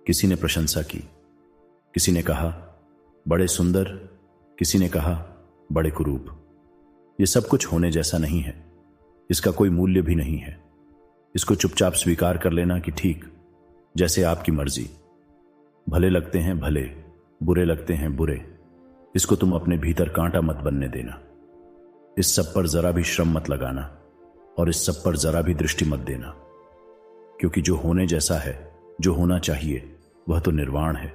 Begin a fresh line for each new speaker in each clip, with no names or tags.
किसी ने प्रशंसा की, किसी ने कहा बड़े सुंदर, किसी ने कहा बड़े कुरूप। ये सब कुछ होने जैसा नहीं है, इसका कोई मूल्य भी नहीं है। इसको चुपचाप स्वीकार कर लेना कि ठीक, जैसे आपकी मर्जी। भले लगते हैं भले, बुरे लगते हैं बुरे। इसको तुम अपने भीतर कांटा मत बनने देना। इस सब पर जरा भी श्रम मत लगाना और इस सब पर जरा भी दृष्टि मत देना, क्योंकि जो होने जैसा है, जो होना चाहिए, वह तो निर्वाण है।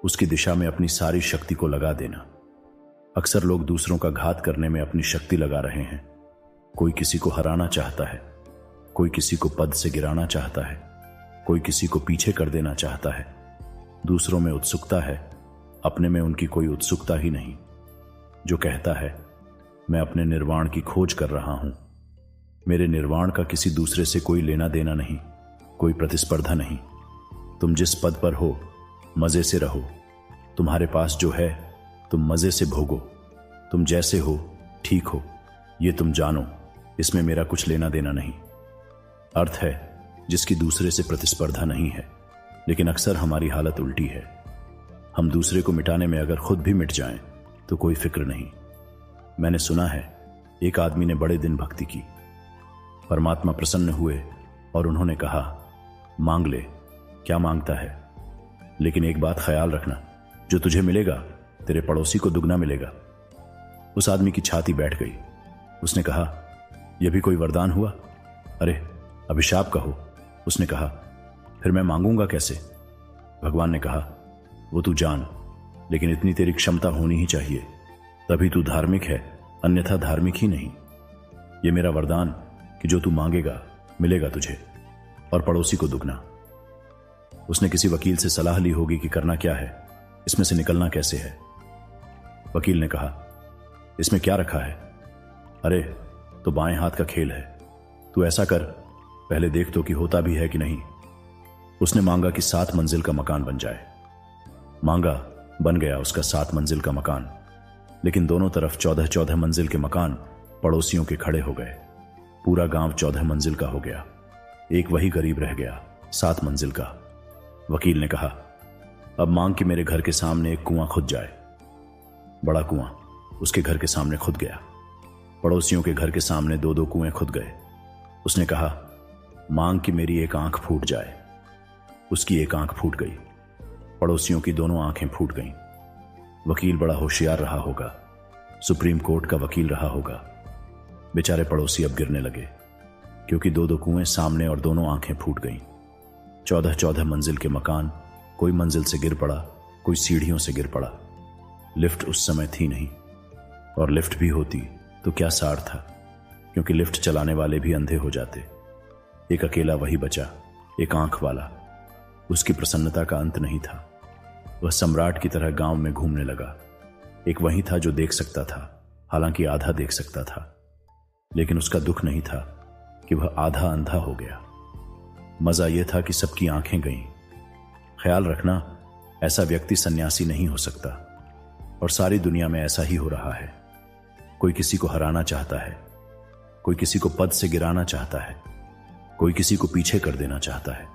उसकी दिशा में अपनी सारी शक्ति को लगा देना। अक्सर लोग दूसरों का घात करने में अपनी शक्ति लगा रहे हैं। कोई किसी को हराना चाहता है, कोई किसी को पद से गिराना चाहता है, कोई किसी को पीछे कर देना चाहता है। दूसरों में उत्सुकता है, अपने में उनकी कोई उत्सुकता ही नहीं। जो कहता है मैं अपने निर्वाण की खोज कर रहा हूं, मेरे निर्वाण का किसी दूसरे से कोई लेना देना नहीं, कोई प्रतिस्पर्धा नहीं। तुम जिस पद पर हो मजे से रहो। तुम्हारे पास जो है तुम मजे से भोगो। तुम जैसे हो ठीक हो, ये तुम जानो। इसमें मेरा कुछ लेना देना नहीं। अर्थ है जिसकी दूसरे से प्रतिस्पर्धा नहीं है। लेकिन अक्सर हमारी हालत उल्टी है। हम दूसरे को मिटाने में अगर खुद भी मिट जाएं तो कोई फिक्र नहीं। मैंने सुना है एक आदमी ने बड़े दिन भक्ति की। परमात्मा प्रसन्न हुए और उन्होंने कहा मांग ले, क्या मांगता है, लेकिन एक बात ख्याल रखना, जो तुझे मिलेगा तेरे पड़ोसी को दुगना मिलेगा। उस आदमी की छाती बैठ गई। उसने कहा यह भी कोई वरदान हुआ? अरे अभिशाप कहो। उसने कहा फिर मैं मांगूंगा कैसे? भगवान ने कहा वो तू जान, लेकिन इतनी तेरी क्षमता होनी ही चाहिए, तभी तू धार्मिक है, अन्यथा धार्मिक ही नहीं। ये मेरा वरदान कि जो तू मांगेगा मिलेगा तुझे, और पड़ोसी को दुगना। उसने किसी वकील से सलाह ली होगी कि करना क्या है, इसमें से निकलना कैसे है। वकील ने कहा इसमें क्या रखा है? अरे तो बाएं हाथ का खेल है, तू ऐसा कर, पहले देख तो कि होता भी है कि नहीं। उसने मांगा कि 7 मंजिल का मकान बन जाए। मांगा, बन गया उसका 7 मंजिल का मकान, लेकिन दोनों तरफ 14-14 मंजिल के मकान पड़ोसियों के खड़े हो गए। पूरा गांव 14 मंजिल का हो गया, एक वही गरीब रह गया 7 मंजिल का। वकील ने कहा अब मांग कि मेरे घर के सामने एक कुआं खुद जाए। बड़ा कुआं उसके घर के सामने खुद गया। पड़ोसियों के घर के सामने 2-2 कुएं खुद गए। उसने कहा मांग कि मेरी एक आंख फूट जाए। उसकी एक आंख फूट गई, पड़ोसियों की दोनों आंखें फूट गईं। वकील बड़ा होशियार रहा होगा, सुप्रीम कोर्ट का वकील रहा होगा। बेचारे पड़ोसी अब गिरने लगे, क्योंकि 2-2 कुएं सामने और दोनों आंखें फूट गईं। 14-14 मंजिल के मकान, कोई मंजिल से गिर पड़ा, कोई सीढ़ियों से गिर पड़ा। लिफ्ट उस समय थी नहीं, और लिफ्ट भी होती तो क्या सार था, क्योंकि लिफ्ट चलाने वाले भी अंधे हो जाते। एक अकेला वही बचा, एक आंख वाला। उसकी प्रसन्नता का अंत नहीं था। वह सम्राट की तरह गांव में घूमने लगा। एक वही था जो देख सकता था, हालांकि आधा देख सकता था। लेकिन उसका दुख नहीं था कि वह आधा अंधा हो गया। मजा यह था कि सबकी आंखें गईं। ख्याल रखना, ऐसा व्यक्ति सन्यासी नहीं हो सकता, और सारी दुनिया में ऐसा ही हो रहा है। कोई किसी को हराना चाहता है, कोई किसी को पद से गिराना चाहता है, कोई किसी को पीछे कर देना चाहता है।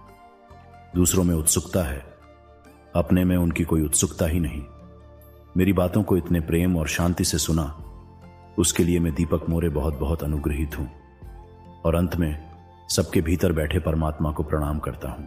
दूसरों में उत्सुकता है, अपने में उनकी कोई उत्सुकता ही नहीं। मेरी बातों को इतने प्रेम और शांति से सुना, उसके लिए मैं दीपक मोरे बहुत बहुत अनुग्रहित हूं, और अंत में सबके भीतर बैठे परमात्मा को प्रणाम करता हूं।